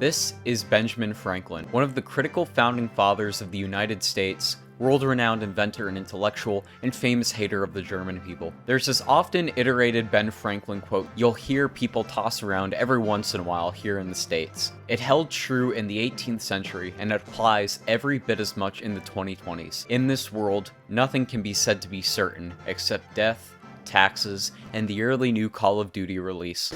This is Benjamin Franklin, one of the critical founding fathers of the United States, world-renowned inventor and intellectual, and famous hater of the German people. There's this often iterated Ben Franklin quote you'll hear people toss around every once in a while here in the States. It held true in the 18th century, and it applies every bit as much in the 2020s. In this world, nothing can be said to be certain, except death, taxes, and the early new Call of Duty release.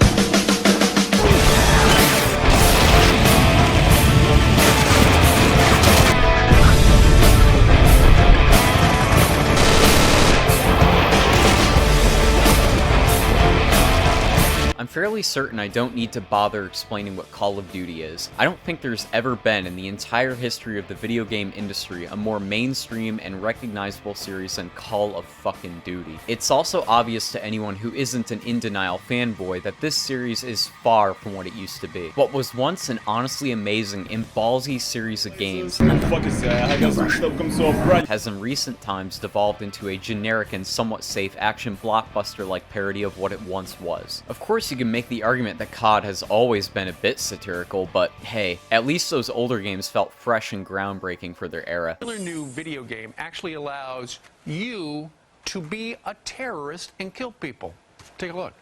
I'm fairly certain I don't need to bother explaining what Call of Duty is. I don't think there's ever been in the entire history of the video game industry a more mainstream and recognizable series than Call of fucking Duty. It's also obvious to anyone who isn't an in denial fanboy that this series is far from what it used to be. What was once an honestly amazing and ballsy series of games has in recent times devolved into a generic and somewhat safe action blockbuster-like parody of what it once was. Of course, you can make the argument that COD has always been a bit satirical, but hey, at least those older games felt fresh and groundbreaking for their era. A new video game actually allows you to be a terrorist and kill people. Take a look.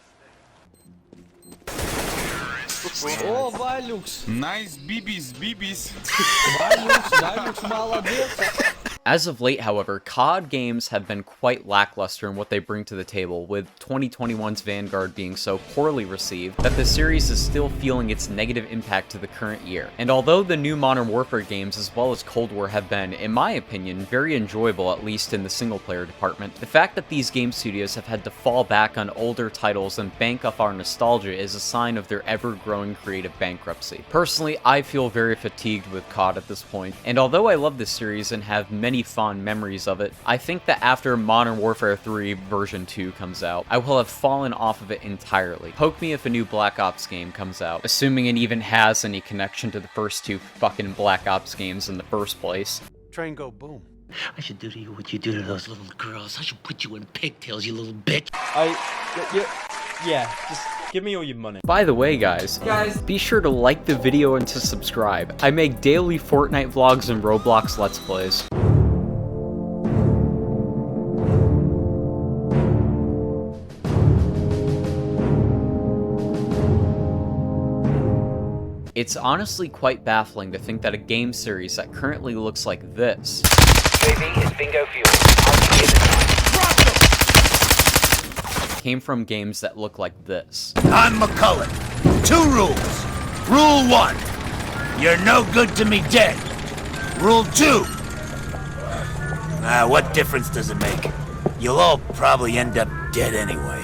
О, Валюкс! Nice BBs. Валюкс, молодец! As of late, however, COD games have been quite lackluster in what they bring to the table, with 2021's Vanguard being so poorly received that the series is still feeling its negative impact to the current year. And although the new Modern Warfare games as well as Cold War have been, in my opinion, very enjoyable, at least in the single-player department, the fact that these game studios have had to fall back on older titles and bank off our nostalgia is a sign of their ever-growing creative bankruptcy. Personally, I feel very fatigued with COD at this point, and although I love this series and have many fond memories of it, I think that after Modern Warfare 3 version 2 comes out, I will have fallen off of it entirely. Poke me if a new Black Ops game comes out, assuming it even has any connection to the first two fucking Black Ops games in the first place. Train go boom. I should do to you what you do to those little girls. I should put you in pigtails, you little bitch. Yeah, just give me all your money. By the way, guys, be sure to like the video and to subscribe. I make daily Fortnite vlogs and Roblox Let's Plays. It's honestly quite baffling to think that a game series that currently looks like this UAV is bingo fuel. came from games that look like this. I'm McCullough. 2 rules. Rule 1. You're no good to me dead. Rule 2. What difference does it make? You'll all probably end up dead anyway.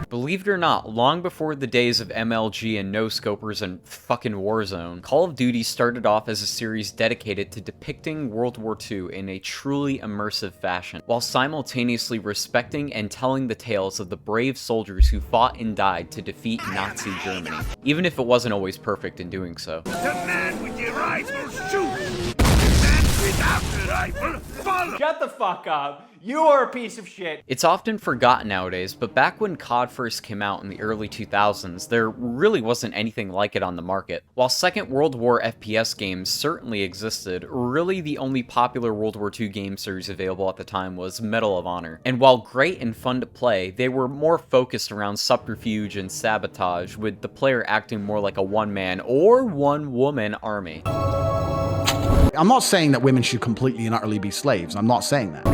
Believe it or not, long before the days of MLG and no-scopers and fucking Warzone, Call of Duty started off as a series dedicated to depicting World War II in a truly immersive fashion, while simultaneously respecting and telling the tales of the brave soldiers who fought and died to defeat Nazi Germany, even if it wasn't always perfect in doing so. The man with the rifle shoots! The man without the rifle follows! Shut the fuck up! You are a piece of shit! It's often forgotten nowadays, but back when COD first came out in the early 2000s, there really wasn't anything like it on the market. While Second World War FPS games certainly existed, really the only popular World War II game series available at the time was Medal of Honor. And while great and fun to play, they were more focused around subterfuge and sabotage, with the player acting more like a one-man or one-woman army. I'm not saying that women should completely and utterly be slaves. I'm not saying that.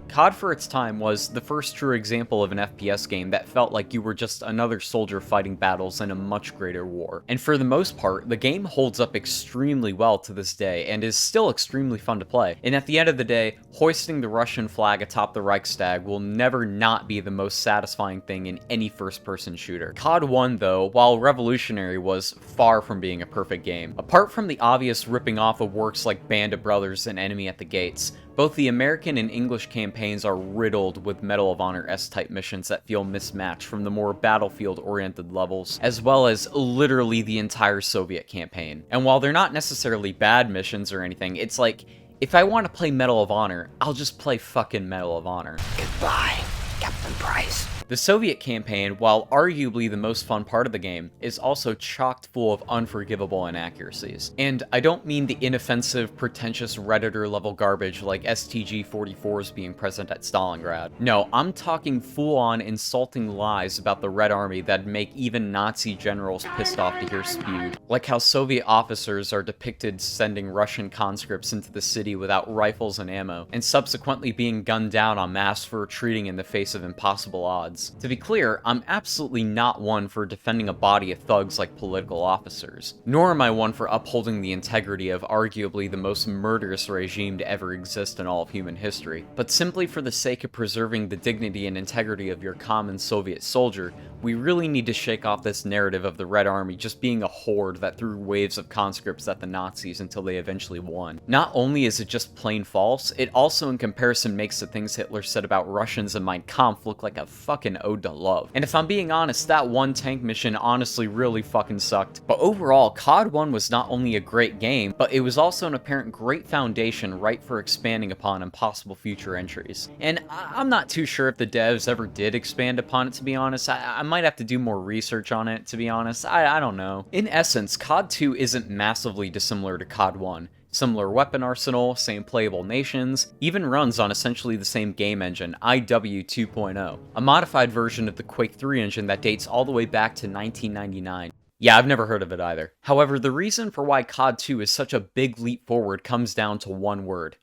COD for its time was the first true example of an FPS game that felt like you were just another soldier fighting battles in a much greater war. And for the most part, the game holds up extremely well to this day and is still extremely fun to play. And at the end of the day, hoisting the Russian flag atop the Reichstag will never not be the most satisfying thing in any first-person shooter. COD 1, though, while revolutionary, was far from being a perfect game. Apart from the obvious ripping off of works like Band of Brothers and Enemy at the Gates, both the American and English campaigns are riddled with Medal of Honor S-type missions that feel mismatched from the more battlefield-oriented levels, as well as literally the entire Soviet campaign. And while they're not necessarily bad missions or anything, it's like, if I want to play Medal of Honor, I'll just play fucking Medal of Honor. Goodbye, Captain Price. The Soviet campaign, while arguably the most fun part of the game, is also chocked full of unforgivable inaccuracies. And I don't mean the inoffensive, pretentious Redditor-level garbage like STG-44s being present at Stalingrad. No, I'm talking full-on insulting lies about the Red Army that'd make even Nazi generals pissed off to hear spewed. Like how Soviet officers are depicted sending Russian conscripts into the city without rifles and ammo, and subsequently being gunned down en masse for retreating in the face of impossible odds. To be clear, I'm absolutely not one for defending a body of thugs like political officers, nor am I one for upholding the integrity of arguably the most murderous regime to ever exist in all of human history, but simply for the sake of preserving the dignity and integrity of your common Soviet soldier, we really need to shake off this narrative of the Red Army just being a horde that threw waves of conscripts at the Nazis until they eventually won. Not only is it just plain false, it also in comparison makes the things Hitler said about Russians and Mein Kampf look like a fucking ode to love. And if I'm being honest, that one tank mission honestly really fucking sucked. But overall, COD 1 was not only a great game, but it was also an apparent great foundation ripe for expanding upon in possible future entries. And I'm not too sure if the devs ever did expand upon it, to be honest. I might have to do more research on it, to be honest. I don't know. In essence, COD 2 isn't massively dissimilar to COD 1. Similar weapon arsenal, same playable nations, even runs on essentially the same game engine, IW 2.0, a modified version of the Quake 3 engine that dates all the way back to 1999. Yeah, I've never heard of it either. However, the reason for why COD 2 is such a big leap forward comes down to one word.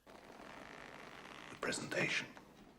Presentation.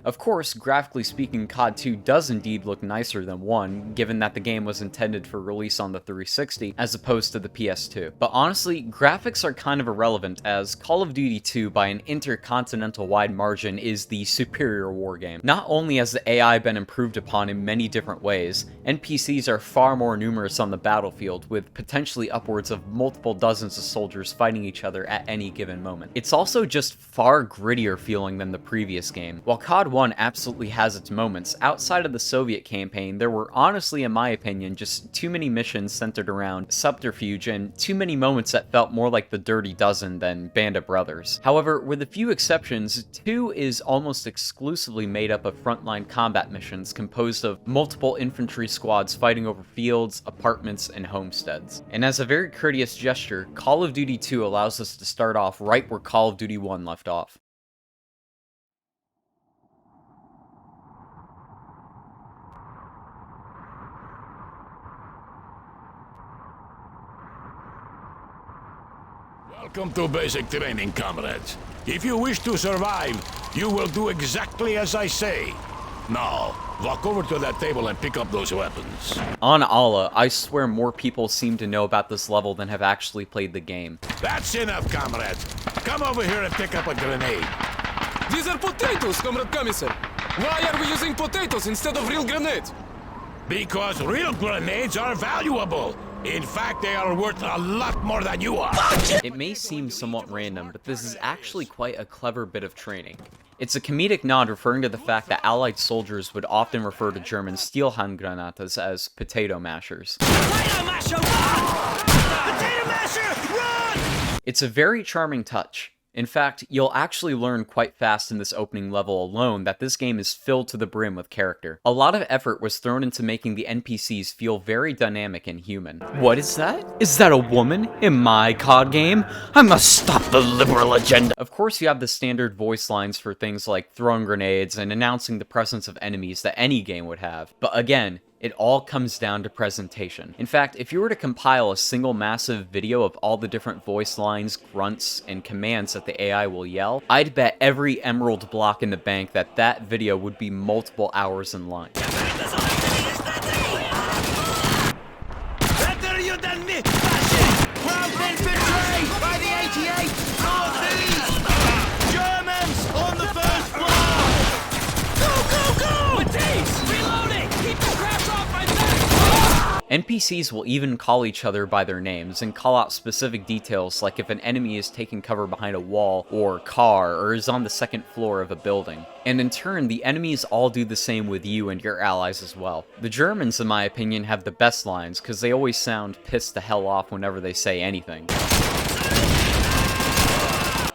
Of course, graphically speaking, COD 2 does indeed look nicer than 1, given that the game was intended for release on the 360, as opposed to the PS2. But honestly, graphics are kind of irrelevant, as Call of Duty 2 by an intercontinental-wide margin is the superior war game. Not only has the AI been improved upon in many different ways, NPCs are far more numerous on the battlefield, with potentially upwards of multiple dozens of soldiers fighting each other at any given moment. It's also just far grittier feeling than the previous game. While COD 1 absolutely has its moments, outside of the Soviet campaign, there were honestly, in my opinion, just too many missions centered around subterfuge and too many moments that felt more like the Dirty Dozen than Band of Brothers. However, with a few exceptions, 2 is almost exclusively made up of frontline combat missions composed of multiple infantry squads fighting over fields, apartments, and homesteads. And as a very courteous gesture, Call of Duty 2 allows us to start off right where Call of Duty 1 left off. Welcome to basic training, comrades. If you wish to survive, you will do exactly as I say. Now, walk over to that table and pick up those weapons. On Allah, I swear more people seem to know about this level than have actually played the game. That's enough, comrades. Come over here and pick up a grenade. These are potatoes, Comrade Commissar. Why are we using potatoes instead of real grenades? Because real grenades are valuable. In fact, they are worth a lot more than you are. It may seem somewhat random, but this is actually quite a clever bit of training. It's a comedic nod referring to the fact that Allied soldiers would often refer to German Steelhandgranates as potato mashers. Potato masher, run! Potato masher, run! It's a very charming touch. In fact, you'll actually learn quite fast in this opening level alone that this game is filled to the brim with character. A lot of effort was thrown into making the NPCs feel very dynamic and human. What is that? Is that a woman in my COD game? I must stop the liberal agenda! Of course you have the standard voice lines for things like throwing grenades and announcing the presence of enemies that any game would have. But again, it all comes down to presentation. In fact, if you were to compile a single massive video of all the different voice lines, grunts, and commands that the AI will yell, I'd bet every emerald block in the bank that that video would be multiple hours in line. Better you than me, fascist! Ground infantry by the 88! Northeast! Germans on the first floor! Go, go, go! Matisse! Reloading! Keep the crap off my back! NPCs will even call each other by their names and call out specific details like if an enemy is taking cover behind a wall or car or is on the second floor of a building. And in turn, the enemies all do the same with you and your allies as well. The Germans, in my opinion, have the best lines because they always sound pissed the hell off whenever they say anything.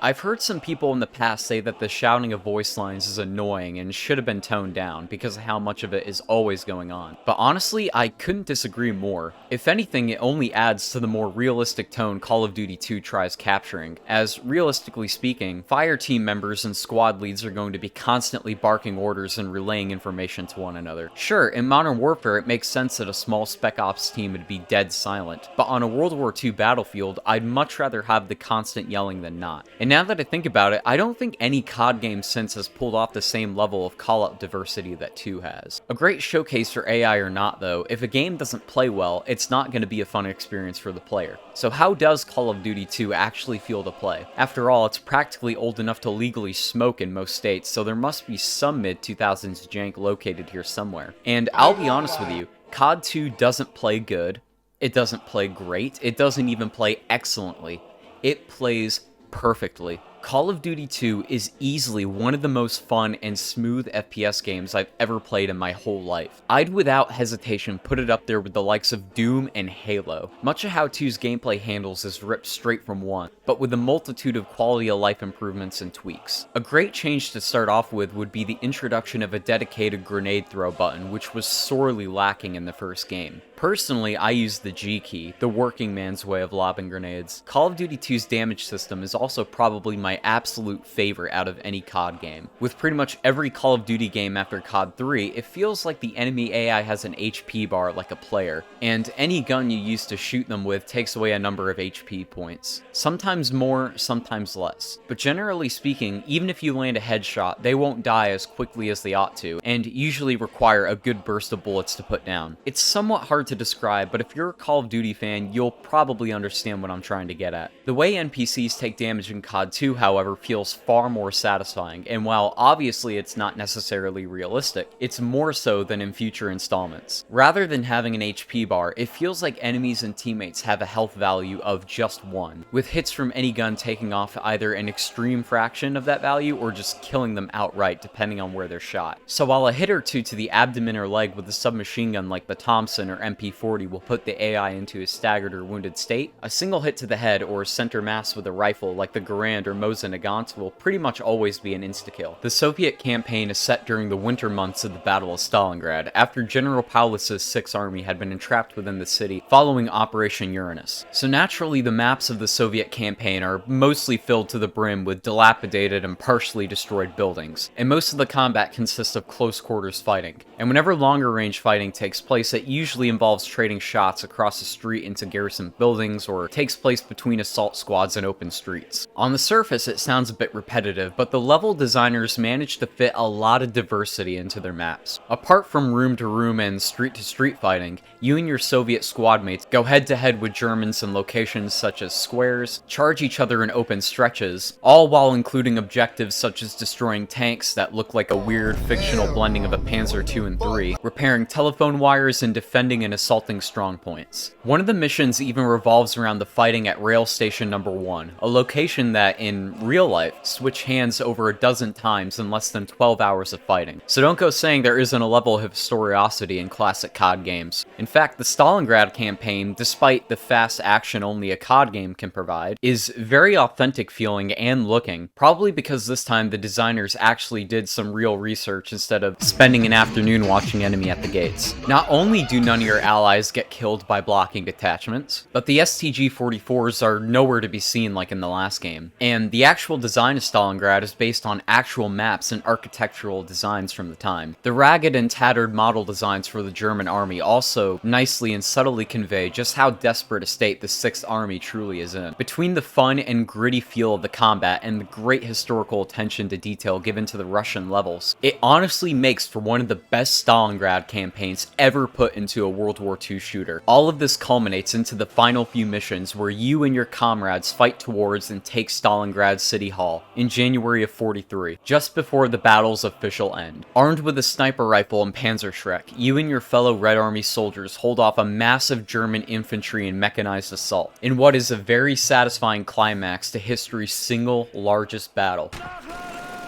I've heard some people in the past say that the shouting of voice lines is annoying and should have been toned down because of how much of it is always going on. But honestly, I couldn't disagree more. If anything, it only adds to the more realistic tone Call of Duty 2 tries capturing, as realistically speaking, fire team members and squad leads are going to be constantly barking orders and relaying information to one another. Sure, in Modern Warfare it makes sense that a small Spec Ops team would be dead silent, but on a World War II battlefield, I'd much rather have the constant yelling than not. And now that I think about it, I don't think any COD game since has pulled off the same level of call-out diversity that 2 has. A great showcase for AI or not though, if a game doesn't play well, it's not going to be a fun experience for the player. So how does Call of Duty 2 actually feel to play? After all, it's practically old enough to legally smoke in most states, so there must be some mid-2000s jank located here somewhere. And I'll be honest with you, COD 2 doesn't play good, it doesn't play great, it doesn't even play excellently. It plays perfectly. Call of Duty 2 is easily one of the most fun and smooth FPS games I've ever played in my whole life. I'd without hesitation put it up there with the likes of Doom and Halo. Much of how 2's gameplay handles is ripped straight from 1, but with a multitude of quality of life improvements and tweaks. A great change to start off with would be the introduction of a dedicated grenade throw button, which was sorely lacking in the first game. Personally, I use the G key, the working man's way of lobbing grenades. Call of Duty 2's damage system is also probably my absolute favorite out of any COD game. With pretty much every Call of Duty game after COD 3, it feels like the enemy AI has an HP bar like a player, and any gun you use to shoot them with takes away a number of HP points. Sometimes more, sometimes less. But generally speaking, even if you land a headshot, they won't die as quickly as they ought to, and usually require a good burst of bullets to put down. It's somewhat hard to describe, but if you're a Call of Duty fan, you'll probably understand what I'm trying to get at. The way NPCs take damage in COD 2, however, feels far more satisfying, and while obviously it's not necessarily realistic, it's more so than in future installments. Rather than having an HP bar, it feels like enemies and teammates have a health value of just 1, with hits from any gun taking off either an extreme fraction of that value or just killing them outright depending on where they're shot. So while a hit or two to the abdomen or leg with a submachine gun like the Thompson or MP40 will put the AI into a staggered or wounded state, a single hit to the head or center mass with a rifle like the Garand or Mosin Nagant will pretty much always be an insta-kill. The Soviet campaign is set during the winter months of the Battle of Stalingrad, after General Paulus's Sixth Army had been entrapped within the city following Operation Uranus. So naturally, the maps of the Soviet campaign are mostly filled to the brim with dilapidated and partially destroyed buildings, and most of the combat consists of close quarters fighting. And whenever longer range fighting takes place, it usually involves trading shots across the street into garrison buildings or takes place between assault squads in open streets. On the surface, it sounds a bit repetitive, but the level designers managed to fit a lot of diversity into their maps. Apart from room to room and street to street fighting, you and your Soviet squad mates go head to head with Germans in locations such as squares, charge each other in open stretches, all while including objectives such as destroying tanks that look like a weird fictional blending of a Panzer II and III, repairing telephone wires, and defending and assaulting strongpoints. One of the missions even revolves around the fighting at Rail Station Number 1, a location that, in real life, switched hands over a dozen times in less than 12 hours of fighting. So don't go saying there isn't a level of historiosity in classic COD games. In fact, the Stalingrad campaign, despite the fast action only a COD game can provide, is very authentic feeling and looking, probably because this time the designers actually did some real research instead of spending an afternoon watching enemy at the gates. Not only do none of your allies get killed by blocking detachments, but the STG-44s are nowhere to be seen like in the last game. And the actual design of Stalingrad is based on actual maps and architectural designs from the time. The ragged and tattered model designs for the German army also nicely and subtly convey just how desperate a state the Sixth Army truly is in. Between the fun and gritty feel of the combat and the great historical attention to detail given to the Russian levels, it honestly makes for one of the best Stalingrad campaigns ever put into a World War II shooter. All of this culminates into the final few missions where you and your comrades fight towards and take Stalingrad City Hall in January of 43, just before the battle's official end. Armed with a sniper rifle and Panzerschreck, you and your fellow Red Army soldiers hold off a massive German infantry and mechanized assault, in what is a very satisfying climax to history's single largest battle.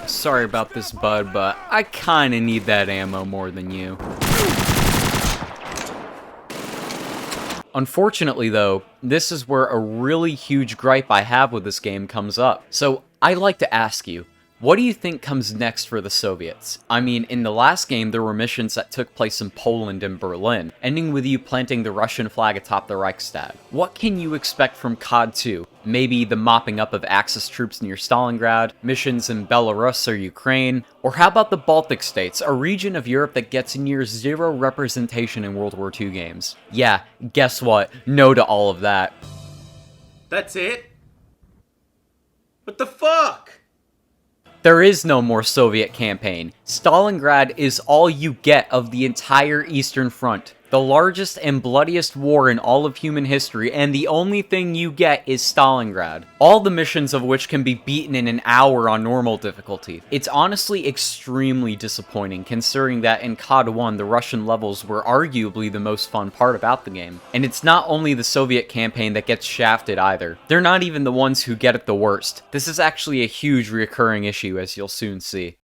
Sorry about this, bud, but I kinda need that ammo more than you. Unfortunately though, this is where a really huge gripe I have with this game comes up. So I like to ask you, what do you think comes next for the Soviets? I mean, in the last game, there were missions that took place in Poland and Berlin, ending with you planting the Russian flag atop the Reichstag. What can you expect from COD 2? Maybe the mopping up of Axis troops near Stalingrad, missions in Belarus or Ukraine, or how about the Baltic states, a region of Europe that gets near zero representation in World War II games? Yeah, guess what? No to all of that. That's it? What the fuck? There is no more Soviet campaign. Stalingrad is all you get of the entire Eastern Front. The largest and bloodiest war in all of human history, and the only thing you get is Stalingrad. All the missions of which can be beaten in an hour on normal difficulty. It's honestly extremely disappointing, considering that in COD 1 the Russian levels were arguably the most fun part about the game. And it's not only the Soviet campaign that gets shafted either. They're not even the ones who get it the worst. This is actually a huge recurring issue, as you'll soon see.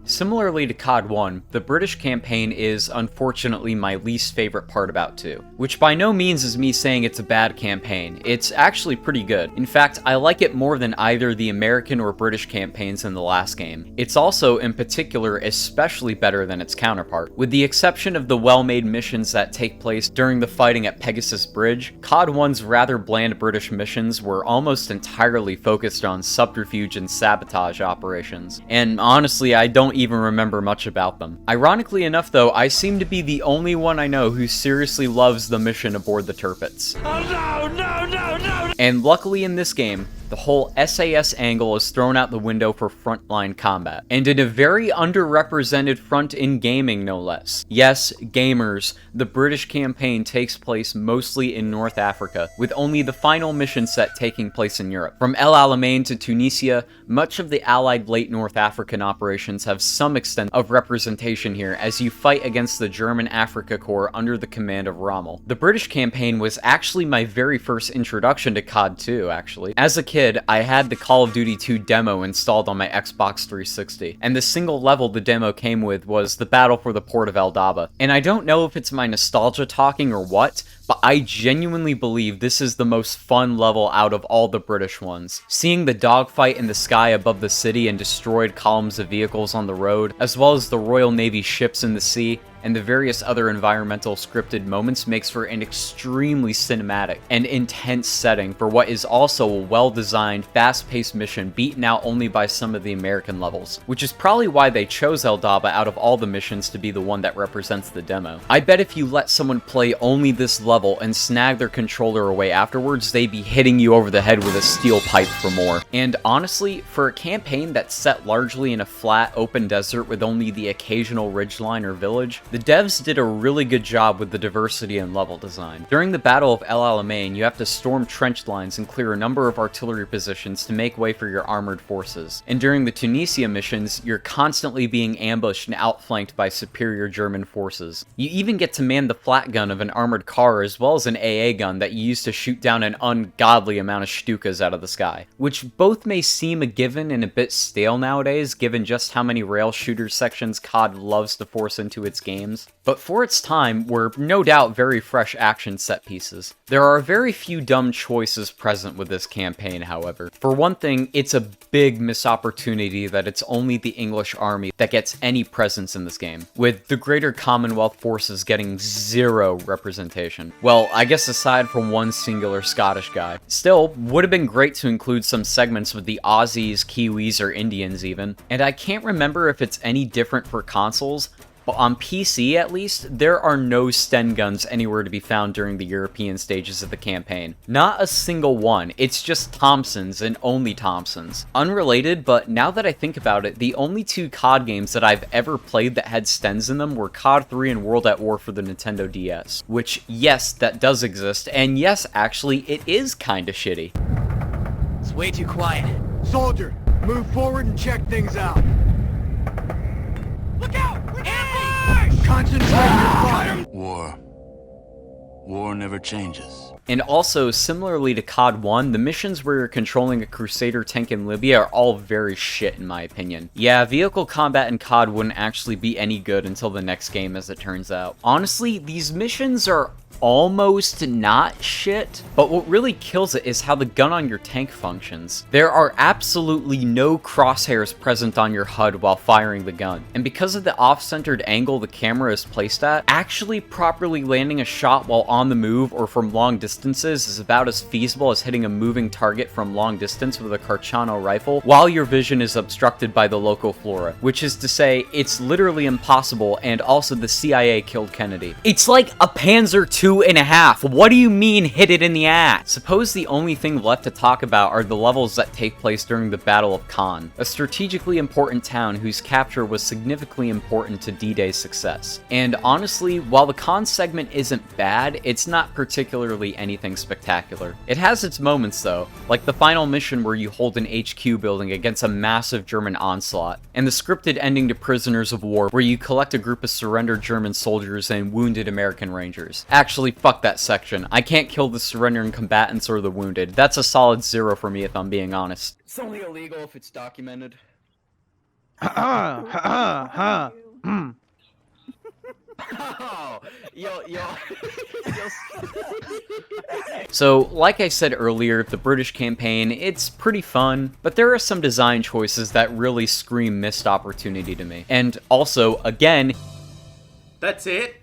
Similarly to COD 1, the British campaign is unfortunately my least favorite part about 2, which by no means is me saying it's a bad campaign. It's actually pretty good. In fact, I like it more than either the American or British campaigns in the last game. It's also, in particular, especially better than its counterpart. With the exception of the well-made missions that take place during the fighting at Pegasus Bridge, COD 1's rather bland British missions were almost entirely focused on subterfuge and sabotage operations. And honestly, I don't even remember much about them. Ironically enough though, I seem to be the only one I know who seriously loves the mission aboard the Tirpitz. Oh no! And luckily in this game, the whole SAS angle is thrown out the window for frontline combat, and in a very underrepresented front in gaming no less. Yes, gamers, the British campaign takes place mostly in North Africa, with only the final mission set taking place in Europe. From El Alamein to Tunisia, much of the Allied late North African operations have some extent of representation here as you fight against the German Africa Corps under the command of Rommel. The British campaign was actually my very first introduction to COD 2, actually. As a kid, I had the Call of Duty 2 demo installed on my Xbox 360, and the single level the demo came with was the battle for the port of Aldaba. And I don't know if it's my nostalgia talking or what, but I genuinely believe this is the most fun level out of all the British ones. Seeing the dogfight in the sky above the city and destroyed columns of vehicles on the road, as well as the Royal Navy ships in the sea, and the various other environmental scripted moments makes for an extremely cinematic and intense setting for what is also a well-designed, fast-paced mission beaten out only by some of the American levels, which is probably why they chose Aldaba out of all the missions to be the one that represents the demo. I bet if you let someone play only this level and snag their controller away afterwards, they'd be hitting you over the head with a steel pipe for more. And honestly, for a campaign that's set largely in a flat, open desert with only the occasional ridgeline or village, the devs did a really good job with the diversity and level design. During the Battle of El Alamein, you have to storm trench lines and clear a number of artillery positions to make way for your armored forces. And during the Tunisia missions, you're constantly being ambushed and outflanked by superior German forces. You even get to man the flat gun of an armored car as well as an AA gun that you use to shoot down an ungodly amount of Stukas out of the sky, which both may seem a given and a bit stale nowadays given just how many rail shooter sections COD loves to force into its game. But for its time, were no doubt very fresh action set pieces. There are very few dumb choices present with this campaign, however. For one thing, it's a big missed opportunity that it's only the English army that gets any presence in this game, with the greater Commonwealth forces getting zero representation. Well, I guess aside from one singular Scottish guy. Still, would have been great to include some segments with the Aussies, Kiwis, or Indians even. And I can't remember if it's any different for consoles, but on PC at least, there are no Sten guns anywhere to be found during the European stages of the campaign. Not a single one, it's just Thompsons and only Thompsons. Unrelated, but now that I think about it, the only two COD games that I've ever played that had Stens in them were COD 3 and World at War for the Nintendo DS. Which, yes, that does exist, and yes, actually, it is kinda shitty. It's way too quiet. Soldier, move forward and check things out. Look out! Ambush! Concentrate your fire. War never changes. And also, similarly to COD 1, the missions where you're controlling a Crusader tank in Libya are all very shit in my opinion. Yeah, vehicle combat in COD wouldn't actually be any good until the next game, as it turns out. Honestly, these missions are almost not shit, but what really kills it is how the gun on your tank functions. There are absolutely no crosshairs present on your HUD while firing the gun, and because of the off-centered angle the camera is placed at, actually properly landing a shot while on the move or from long distances is about as feasible as hitting a moving target from long distance with a Carchano rifle while your vision is obstructed by the local flora, which is to say, it's literally impossible, and also the CIA killed Kennedy. It's like a Panzer II.5. What do you mean hit it in the ass? Suppose the only thing left to talk about are the levels that take place during the Battle of Caen, a strategically important town whose capture was significantly important to D-Day's success. And honestly, while the Caen segment isn't bad, it's not particularly anything spectacular. It has its moments though, like the final mission where you hold an HQ building against a massive German onslaught, and the scripted ending to Prisoners of War where you collect a group of surrendered German soldiers and wounded American Rangers. Actually, fuck that section. I can't kill the surrendering combatants or the wounded. That's a solid 0 for me if I'm being honest. It's only illegal if it's documented. So, like I said earlier, the British campaign, it's pretty fun, but there are some design choices that really scream missed opportunity to me. And also, again, That's it?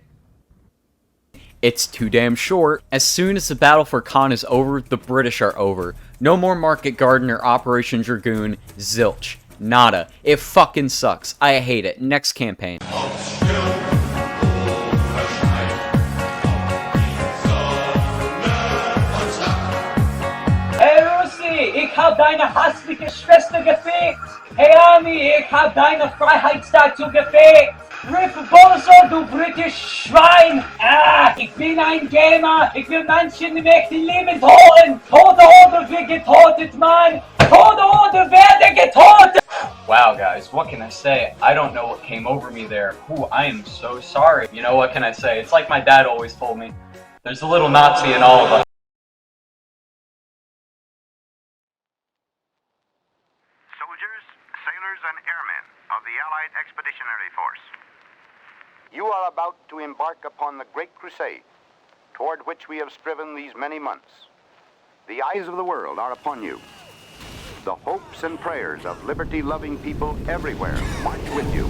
it's too damn short. As soon as the battle for Caen is over, the British are over. No more Market Garden or Operation Dragoon. Zilch. Nada. It fucking sucks. I hate it. Next campaign. Hey Lucy, ich hab deine hässliche Schwester gefickt. Hey Ami, ich hab deine Freiheitsstatue gefickt. Riff Bozo, du britisches Schwein! Ah, ich bin ein Gamer, ich will Menschen weg, die leben holen! Tote oder wir getötet, Mann! Tote oder werde getötet! Wow, guys, what can I say? I don't know what came over me there. Ooh, I am so sorry. You know, what can I say? It's like my dad always told me. There's a little Nazi in all of us. Soldiers, sailors, and airmen of the Allied Expeditionary Force. You are about to embark upon the Great Crusade, toward which we have striven these many months. The eyes of the world are upon you. The hopes and prayers of liberty-loving people everywhere march with you.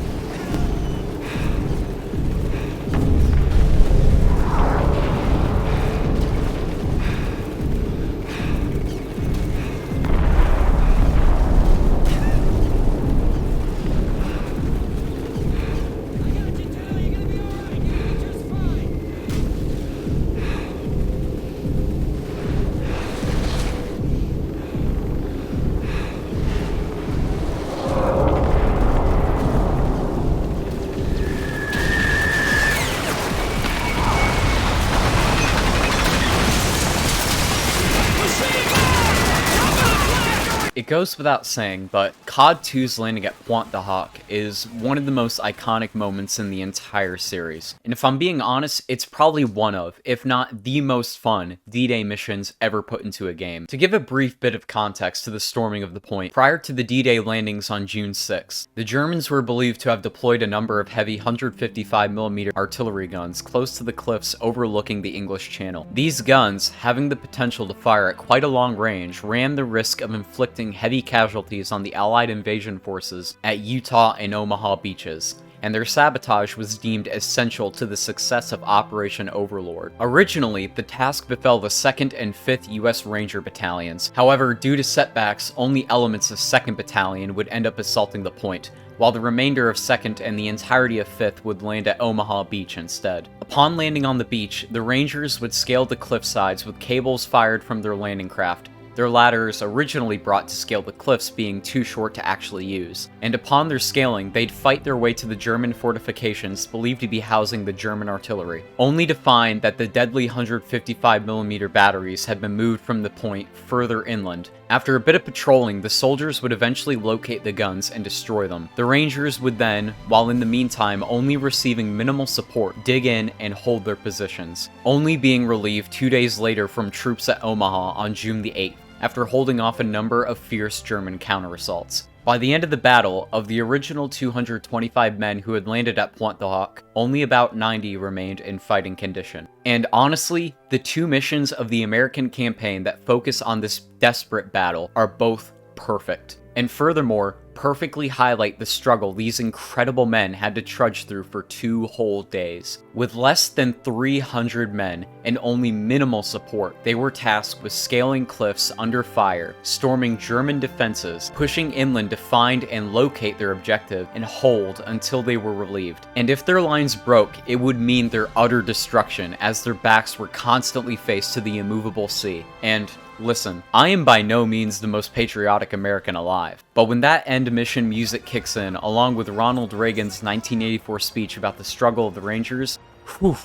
It goes without saying, but COD 2's landing at Point du Hoc is one of the most iconic moments in the entire series. And if I'm being honest, it's probably one of, if not the most fun, D-Day missions ever put into a game. To give a brief bit of context to the storming of the point, prior to the D-Day landings on June 6th, the Germans were believed to have deployed a number of heavy 155mm artillery guns close to the cliffs overlooking the English Channel. These guns, having the potential to fire at quite a long range, ran the risk of inflicting heavy casualties on the Allied invasion forces at Utah and Omaha beaches, and their sabotage was deemed essential to the success of Operation Overlord. Originally, the task befell the 2nd and 5th US Ranger Battalions. However, due to setbacks, only elements of 2nd Battalion would end up assaulting the point, while the remainder of 2nd and the entirety of 5th would land at Omaha Beach instead. Upon landing on the beach, the Rangers would scale the cliff sides with cables fired from their landing craft, their ladders originally brought to scale the cliffs being too short to actually use. And upon their scaling, they'd fight their way to the German fortifications believed to be housing the German artillery, only to find that the deadly 155mm batteries had been moved from the point further inland, After a bit of patrolling, the soldiers would eventually locate the guns and destroy them. The Rangers would then, while in the meantime only receiving minimal support, dig in and hold their positions, only being relieved 2 days later from troops at Omaha on June the 8th, after holding off a number of fierce German counterassaults. By the end of the battle, of the original 225 men who had landed at Point du Hoc, only about 90 remained in fighting condition. And honestly, the two missions of the American campaign that focus on this desperate battle are both perfect. And furthermore, perfectly highlight the struggle these incredible men had to trudge through for 2 whole days. With less than 300 men and only minimal support, they were tasked with scaling cliffs under fire, storming German defenses, pushing inland to find and locate their objective, and hold until they were relieved. And if their lines broke, it would mean their utter destruction, as their backs were constantly faced to the immovable sea. And listen, I am by no means the most patriotic American alive, but when that end mission music kicks in, along with Ronald Reagan's 1984 speech about the struggle of the Rangers, whew,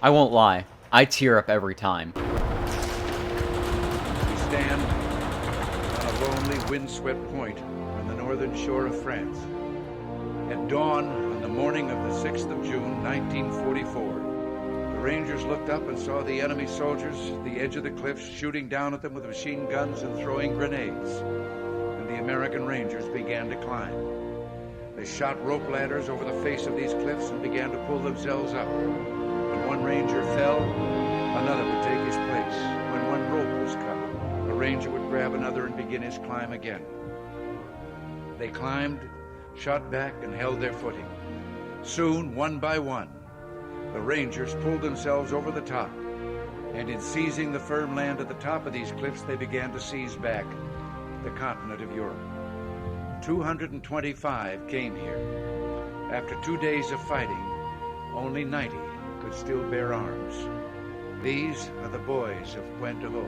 I won't lie, I tear up every time. We stand on a lonely, windswept point on the northern shore of France. At dawn on the morning of the 6th of June, 1944, the Rangers looked up and saw the enemy soldiers at the edge of the cliffs shooting down at them with machine guns and throwing grenades. And the American Rangers began to climb. They shot rope ladders over the face of these cliffs and began to pull themselves up. When one Ranger fell, another would take his place. When one rope was cut, a Ranger would grab another and begin his climb again. They climbed, shot back, and held their footing. Soon, one by one, the Rangers pulled themselves over the top, and in seizing the firm land at the top of these cliffs, they began to seize back the continent of Europe. 225 came here. After 2 days of fighting, only 90 could still bear arms. These are the boys of Point du Hoc.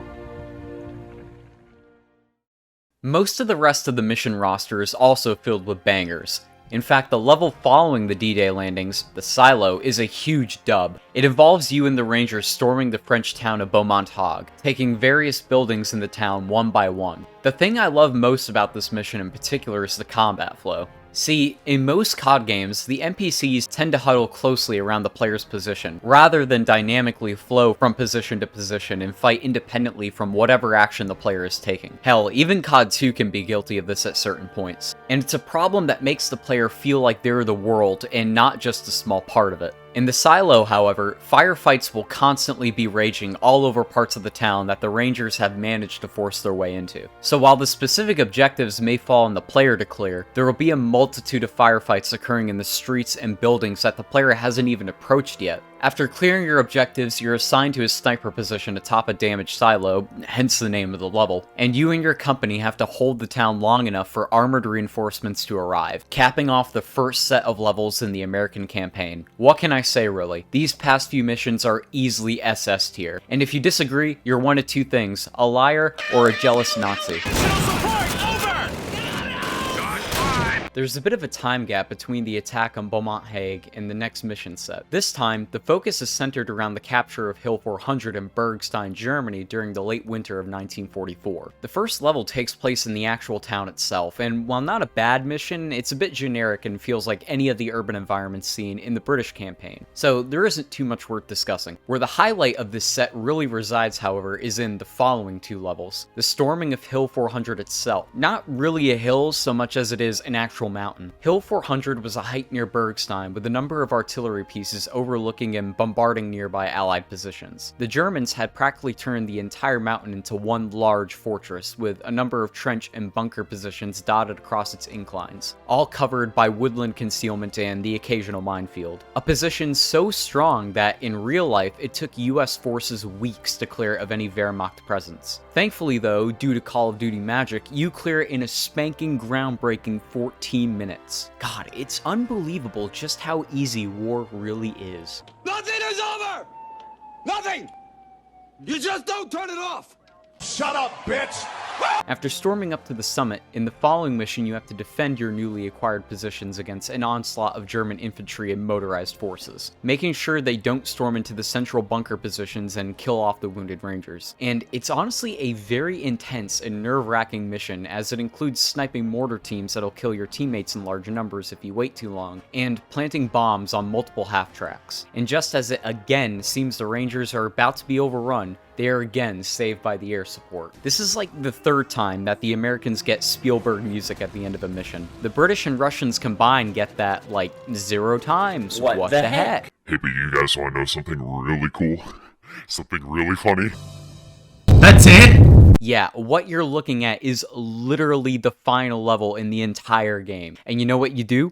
Most of the rest of the mission roster is also filled with bangers. In fact, the level following the D-Day landings, the Silo, is a huge dub. It involves you and the Rangers storming the French town of Beaumont-Hague, taking various buildings in the town one by one. The thing I love most about this mission in particular is the combat flow. See, in most COD games, the NPCs tend to huddle closely around the player's position, rather than dynamically flow from position to position and fight independently from whatever action the player is taking. Hell, even COD 2 can be guilty of this at certain points. And it's a problem that makes the player feel like they're the world and not just a small part of it. In the Silo, however, firefights will constantly be raging all over parts of the town that the Rangers have managed to force their way into. So while the specific objectives may fall on the player to clear, there will be a multitude of firefights occurring in the streets and buildings that the player hasn't even approached yet. After clearing your objectives, you're assigned to a sniper position atop a damaged silo, hence the name of the level, and you and your company have to hold the town long enough for armored reinforcements to arrive, capping off the first set of levels in the American campaign. What can I say really? These past few missions are easily SS tier, and if you disagree, you're one of two things, a liar or a jealous Nazi. There's a bit of a time gap between the attack on Beaumont-Hague and the next mission set. This time, the focus is centered around the capture of Hill 400 in Bergstein, Germany during the late winter of 1944. The first level takes place in the actual town itself, and while not a bad mission, it's a bit generic and feels like any of the urban environments seen in the British campaign, so there isn't too much worth discussing. Where the highlight of this set really resides, however, is in the following two levels. The storming of Hill 400 itself. Not really a hill so much as it is an actual mountain. Hill 400 was a height near Bergstein with a number of artillery pieces overlooking and bombarding nearby Allied positions. The Germans had practically turned the entire mountain into one large fortress with a number of trench and bunker positions dotted across its inclines, all covered by woodland concealment and the occasional minefield. A position so strong that in real life it took US forces weeks to clear of any Wehrmacht presence. Thankfully though, due to Call of Duty magic, you clear it in a spanking groundbreaking 14 minutes. God, it's unbelievable just how easy war really is. Nothing is over! Nothing! You just don't turn it off! Shut up, bitch! After storming up to the summit, in the following mission you have to defend your newly acquired positions against an onslaught of German infantry and motorized forces, making sure they don't storm into the central bunker positions and kill off the wounded Rangers. And it's honestly a very intense and nerve-wracking mission, as it includes sniping mortar teams that'll kill your teammates in large numbers if you wait too long, and planting bombs on multiple half-tracks. And just as it again seems the Rangers are about to be overrun, they are again saved by the air support. This is like the third time that the Americans get Spielberg music at the end of a mission. The British and Russians combined get that like 0 times. What the heck? Hey, but you guys want to know something really cool? Something really funny? That's it? Yeah, what you're looking at is literally the final level in the entire game. And you know what you do?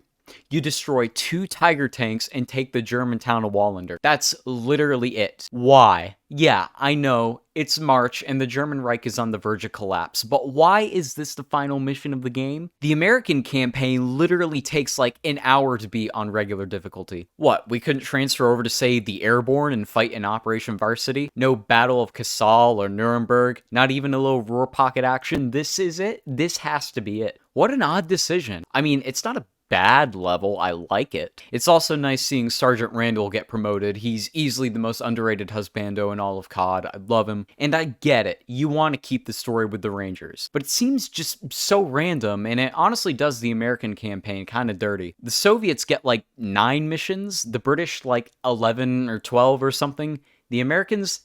You destroy 2 Tiger tanks and take the German town of Wallander. That's literally it. Why? Yeah, I know, it's March and the German Reich is on the verge of collapse, but why is this the final mission of the game? The American campaign literally takes like an hour to beat on regular difficulty. What, we couldn't transfer over to, say, the Airborne and fight in Operation Varsity? No Battle of Cassel or Nuremberg? Not even a little Ruhr pocket action? This is it? This has to be it. What an odd decision. I mean, it's not a bad level, I like it. It's also nice seeing Sergeant Randall get promoted. He's easily the most underrated husbando in all of COD. I love him. And I get it, you want to keep the story with the Rangers. But it seems just so random, and it honestly does the American campaign kind of dirty. The Soviets get like 9 missions, the British like 11 or 12 or something. The Americans,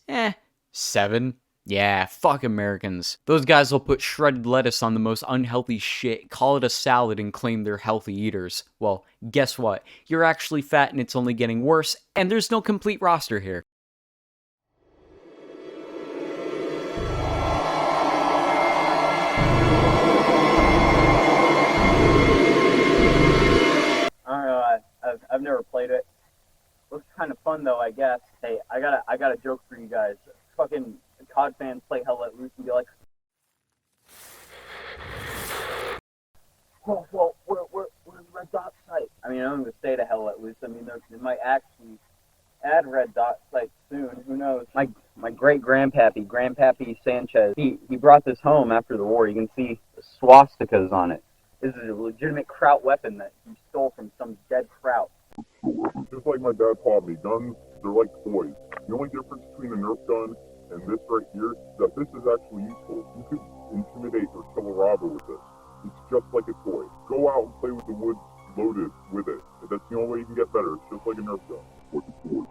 7. Yeah, fuck Americans. Those guys will put shredded lettuce on the most unhealthy shit, call it a salad, and claim they're healthy eaters. Well, guess what? You're actually fat and it's only getting worse, and there's no complete roster here. I don't know, I've never played it. Looks kind of fun though, I guess. Hey, I got a joke for you guys. Fucking COD fans play Hell Let Loose and be like, well, we're in Red Dot site. I mean, I'm going to stay to Hell Let Loose. I mean, they might actually add Red Dot site soon. Who knows? My great-grandpappy Sanchez, he brought this home after the war. You can see the swastikas on it. This is a legitimate kraut weapon that he stole from some dead kraut. Just like my dad taught me, guns, they're like toys. The only difference between a Nerf gun and this right here is that this is actually useful. You could intimidate or kill a robber with this. It's just like a toy. Go out and play with the woods loaded with it. That's the only way you can get better. It's just like a Nerf gun. Like a toy.